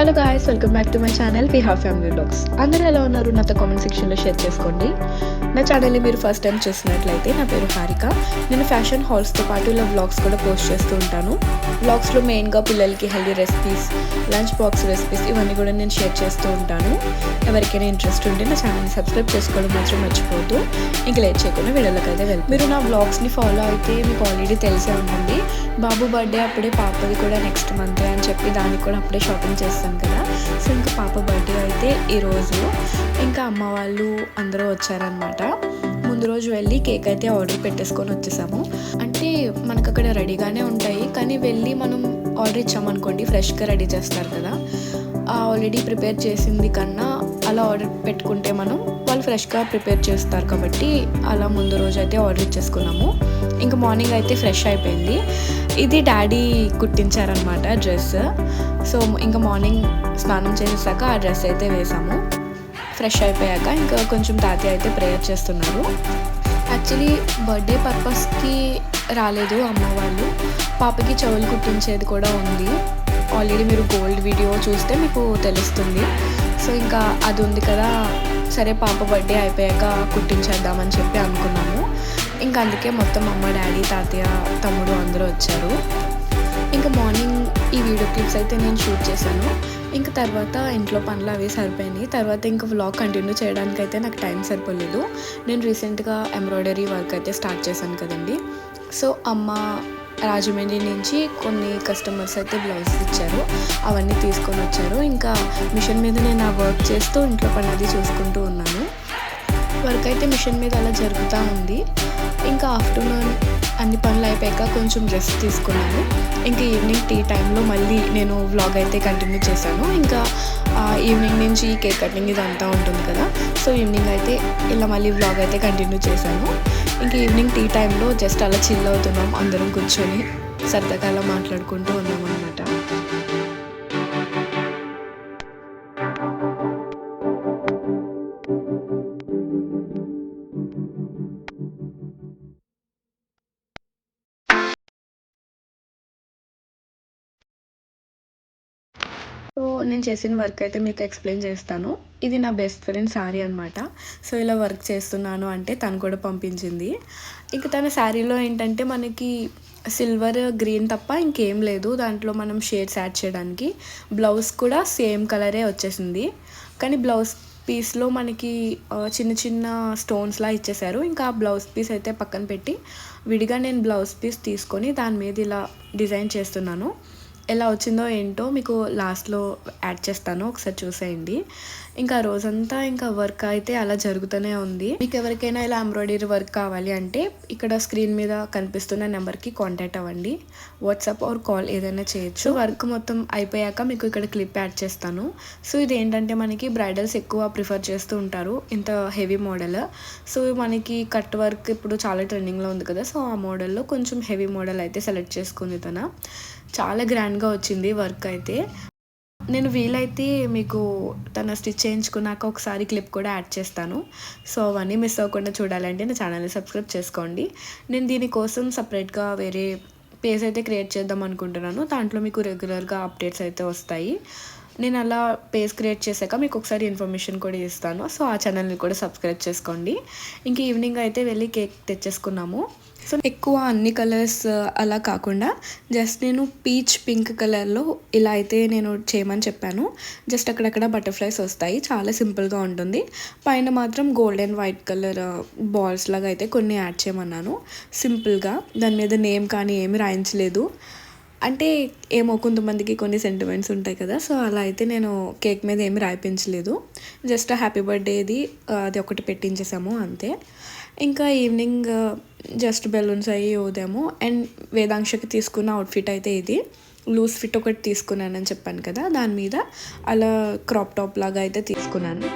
Hello guys, welcome back to my channel we have family vlogs. అందరూ ఎలా ఉన్నారు? నాతో కామెంట్ సెక్షన్లో షేర్ చేసుకోండి. నా ఛానల్ని మీరు ఫస్ట్ టైం చూసినట్లయితే నా పేరు హారిక. నేను ఫ్యాషన్ హాల్స్తో పాటు ఇలా వ్లాగ్స్ కూడా పోస్ట్ చేస్తూ ఉంటాను. వ్లాగ్స్లో మెయిన్గా పిల్లలకి healthy recipes, lunch box recipes ఇవన్నీ కూడా నేను షేర్ చేస్తూ ఉంటాను. ఎవరికైనా ఇంట్రెస్ట్ ఉంటే నా ఛానల్ని సబ్స్క్రైబ్ చేసుకోవడం మాత్రం మర్చిపోవద్దు. ఇంక లేట్ చేయకుండా వీడియోలోకి అయితే వెళ్ళి మీరు నా వ్లాగ్స్ని ఫాలో అయితే మీకు ఆల్రెడీ తెలిసే ఉంటుంది. బాబు బర్త్డే అప్పుడే, పాపది కూడా నెక్స్ట్ మంత్ అని చెప్పి దానికి కూడా అప్పుడే షాపింగ్ చేస్తాను కదా. సో ఇంకా పాప బర్త్డే అయితే ఈరోజు ఇంకా అమ్మ వాళ్ళు అందరూ వచ్చారనమాట. ముందు రోజు వెళ్ళి కేక్ అయితే ఆర్డర్ పెట్టేసుకొని వచ్చేసాము. అంటే మనకు అక్కడ రెడీగానే ఉంటాయి, కానీ వెళ్ళి మనం ఆర్డర్ ఇచ్చామనుకోండి ఫ్రెష్గా రెడీ చేస్తారు కదా. ఆల్రెడీ ప్రిపేర్ చేసింది కన్నా అలా ఆర్డర్ పెట్టుకుంటే వాళ్ళు ఫ్రెష్గా ప్రిపేర్ చేస్తారు కాబట్టి అలా ముందు రోజు అయితే ఆర్డర్ ఇచ్చేసుకున్నాము. ఇంకా మార్నింగ్ అయితే ఫ్రెష్ అయిపోయింది. ఇది డాడీ కుట్టించారనమాట డ్రెస్. సో ఇంకా మార్నింగ్ స్నానం చేసేసాక ఆ డ్రెస్ అయితే వేసాము. ఫ్రెష్ అయిపోయాక ఇంకా కొంచెం తాతయ్య అయితే ప్రేయర్ చేస్తున్నారు. యాక్చువల్లీ బర్త్డే పర్పస్కి రాలేదు అమ్మ వాళ్ళు, పాపకి చెవులు కుట్టించేది కూడా ఉంది. ఆల్రెడీ మీరు గోల్డ్ వీడియో చూస్తే మీకు తెలుస్తుంది. సో ఇంకా అది ఉంది కదా, సరే పాప బర్త్డే అయిపోయాక కుట్టించేద్దామని చెప్పి అనుకున్నాము. ఇంకా అందుకే మొత్తం అమ్మ, డాడీ, తాతయ్య, తమ్ముడు అందరూ వచ్చారు. ఇంకా మార్నింగ్ ఈ వీడియో క్లిప్స్ అయితే నేను షూట్ చేశాను. ఇంకా తర్వాత ఇంట్లో పనులు అవి సరిపోయినాయి. తర్వాత ఇంకా వ్లాగ్ కంటిన్యూ చేయడానికి అయితే నాకు టైం సరిపోలేదు. నేను రీసెంట్గా ఎంబ్రాయిడరీ వర్క్ అయితే స్టార్ట్ చేశాను కదండి. సో అమ్మ రాజమండ్రి నుంచి కొన్ని కస్టమర్స్ అయితే బ్లౌజ్ ఇచ్చారు, అవన్నీ తీసుకొని వచ్చారు. ఇంకా మిషన్ మీద నేను ఆ వర్క్ చేస్తూ ఇంట్లో పని అది చూసుకుంటూ ఉన్నాను. వర్క్ అయితే మిషన్ మీద అలా జరుగుతూ ఉంది. ఇంకా ఆఫ్టర్నూన్ అన్ని పనులు అయిపోయాక కొంచెం రెస్ట్ తీసుకున్నాను. ఇంకా ఈవినింగ్ టీ టైంలో మళ్ళీ నేను వ్లాగ్ అయితే కంటిన్యూ చేశాను. ఇంకా ఈవినింగ్ నుంచి కేక్ కటింగ్ ఇదంతా ఉంటుంది కదా. సో ఈవినింగ్ అయితే ఇలా మళ్ళీ వ్లాగ్ అయితే కంటిన్యూ చేశాను. ఇంకా ఈవినింగ్ టీ టైంలో జస్ట్ అలా చిల్ అవుతున్నాం, అందరం కూర్చొని సరదాగా అలా మాట్లాడుకుంటూ ఉన్నాం అనమాట. సో నేను చేసిన వర్క్ అయితే మీకు ఎక్స్ప్లెయిన్ చేస్తాను. ఇది నా బెస్ట్ ఫ్రెండ్ శారీ అనమాట. సో ఇలా వర్క్ చేస్తున్నాను అంటే తను కూడా పంపించింది. ఇంకా తన శారీలో ఏంటంటే మనకి సిల్వర్, గ్రీన్ తప్ప ఇంకేం లేదు. దాంట్లో మనం షేడ్స్ యాడ్ చేయడానికి. బ్లౌజ్ కూడా సేమ్ కలరే వచ్చేసింది, కానీ బ్లౌజ్ పీస్లో మనకి చిన్న చిన్న స్టోన్స్లా ఇచ్చేసారు. ఇంకా ఆ బ్లౌజ్ పీస్ అయితే పక్కన పెట్టి విడిగా నేను బ్లౌజ్ పీస్ తీసుకొని దాని మీద ఇలా డిజైన్ చేస్తున్నాను. ఎలా వచ్చిందో ఏంటో మీకు లాస్ట్లో యాడ్ చేస్తాను, ఒకసారి చూసేయండి. ఇంకా రోజంతా ఇంకా వర్క్ అయితే అలా జరుగుతూనే ఉంది. మీకు ఎవరికైనా ఇలా ఎంబ్రాయిడరీ వర్క్ కావాలి అంటే ఇక్కడ స్క్రీన్ మీద కనిపిస్తున్న నెంబర్కి కాంటాక్ట్ అవ్వండి. వాట్సాప్ ఆర్ కాల్ ఏదైనా చేయొచ్చు. వర్క్ మొత్తం అయిపోయాక మీకు ఇక్కడ క్లిప్ యాడ్ చేస్తాను. సో ఇది ఏంటంటే మనకి బ్రైడల్స్ ఎక్కువ ప్రిఫర్ చేస్తూ ఉంటారు ఇంత హెవీ మోడల్. సో మనకి కట్ వర్క్ ఇప్పుడు చాలా ట్రెండింగ్లో ఉంది కదా. సో ఆ మోడల్లో కొంచెం హెవీ మోడల్ అయితే సెలెక్ట్ చేసుకుంది తను. చాలా గ్రాండ్గా వచ్చింది వర్క్ అయితే. నేను వీలైతే మీకు తన స్టిచ్ చేయించుకున్నాక ఒకసారి క్లిప్ కూడా యాడ్ చేస్తాను. సో అవన్నీ మిస్ అవ్వకుండా చూడాలంటే నా ఛానల్ని సబ్స్క్రైబ్ చేసుకోండి. నేను దీనికోసం సపరేట్గా వేరే పేజ్ అయితే క్రియేట్ చేద్దాం అనుకుంటున్నాను. దాంట్లో మీకు రెగ్యులర్గా అప్డేట్స్ అయితే వస్తాయి. నేను అలా పేజ్ క్రియేట్ చేశాక మీకు ఒకసారి ఇన్ఫర్మేషన్ కూడా ఇస్తాను. సో ఆ ఛానల్ని కూడా సబ్స్క్రైబ్ చేసుకోండి. ఇంక ఈవినింగ్ అయితే వెళ్ళి కేక్ తెచ్చేసుకున్నాము. సో ఎక్కువ అన్ని కలర్స్ అలా కాకుండా జస్ట్ నేను పీచ్ పింక్ కలర్లో ఇలా అయితే నేను చేయమని చెప్పాను. జస్ట్ అక్కడక్కడ బటర్ఫ్లైస్ వస్తాయి, చాలా సింపుల్గా ఉంటుంది. పైన మాత్రం gold and white colour balls లాగా అయితే కొన్ని యాడ్ చేయమన్నాను సింపుల్గా. దాని మీద నేమ్ కానీ ఏమి రాయించలేదు. అంటే ఏమో కొంతమందికి కొన్ని సెంటిమెంట్స్ ఉంటాయి కదా. సో అలా అయితే నేను కేక్ మీద ఏమి రాయిపించలేదు. జస్ట్ హ్యాపీ బర్త్డేది అది ఒకటి పెట్టించేసాము అంతే. ఇంకా ఈవినింగ్ జస్ట్ బెలూన్స్ అవి ఊదాము. అండ్ వేదాంశకి తీసుకున్న అవుట్ఫిట్ అయితే ఇది లూజ్ ఫిట్ ఒకటి తీసుకున్నానని చెప్పాను కదా, దాని మీద అలా క్రాప్ టాప్ లాగా అయితే తీసుకున్నాను.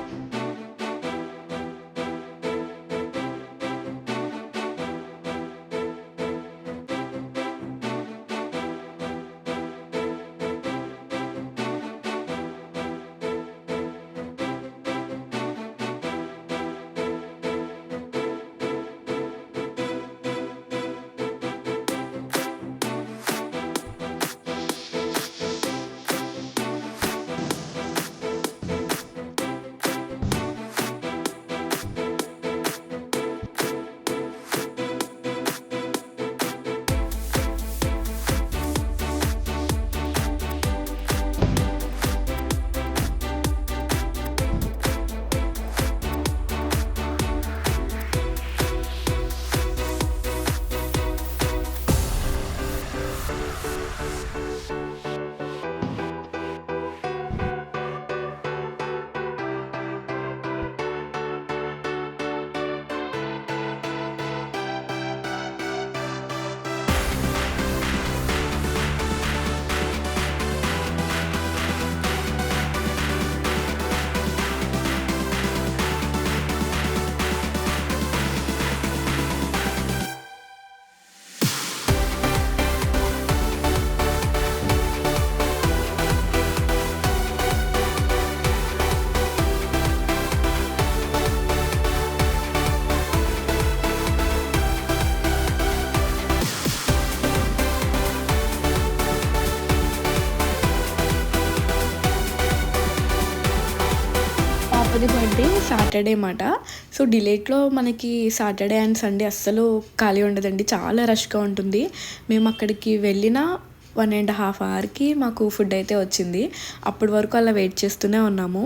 సాటర్డే మాట. సో డిలేట్లో మనకి సాటర్డే అండ్ సండే అస్సలు ఖాళీ ఉండదండి, చాలా రష్గా ఉంటుంది. మేము అక్కడికి వెళ్ళిన 1.5 అవర్కి మాకు ఫుడ్ అయితే వచ్చింది. అప్పటి వరకు అలా వెయిట్ చేస్తూనే ఉన్నాము.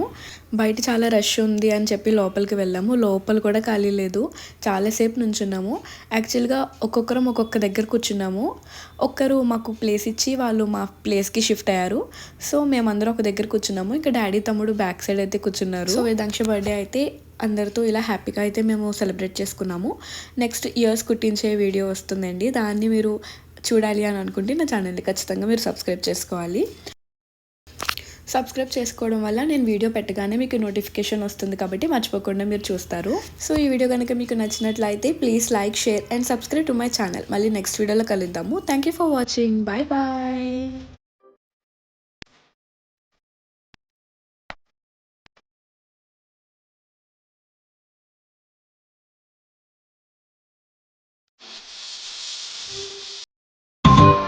బయట చాలా రష్ ఉంది అని చెప్పి లోపలికి వెళ్ళాము. లోపల కూడా ఖాళీ లేదు, చాలాసేపు నుంచున్నాము. యాక్చువల్గా ఒక్కొక్కరం ఒక్కొక్క దగ్గర కూర్చున్నాము. ఒక్కరు మాకు ప్లేస్ ఇచ్చి వాళ్ళు మా ప్లేస్కి షిఫ్ట్ అయ్యారు. సో మేమందరం ఒక దగ్గర కూర్చున్నాము. ఇంకా డాడీ తమ్ముడు బ్యాక్ సైడ్ అయితే కూర్చున్నారు. సో వేదాంశ బర్త్డే అయితే అందరితో ఇలా హ్యాపీగా అయితే మేము సెలబ్రేట్ చేసుకున్నాము. నెక్స్ట్ ఇయర్స్ కుట్టించే వీడియో వస్తుందండి, దాన్ని మీరు చూడాలి అని అనుకుంటే నా ఛానల్ని ఖచ్చితంగా మీరు సబ్స్క్రైబ్ చేసుకోవాలి. సబ్స్క్రైబ్ చేసుకోవడం వల్ల నేను వీడియో పెట్టగానే మీకు నోటిఫికేషన్ వస్తుంది కాబట్టి మర్చిపోకుండా మీరు చూస్తారు. సో ఈ వీడియో కనుక మీకు నచ్చినట్లయితే please like, share and subscribe to my channel. మళ్ళీ నెక్స్ట్ వీడియోలో కలుద్దాము. Thank you for watching. Bye bye.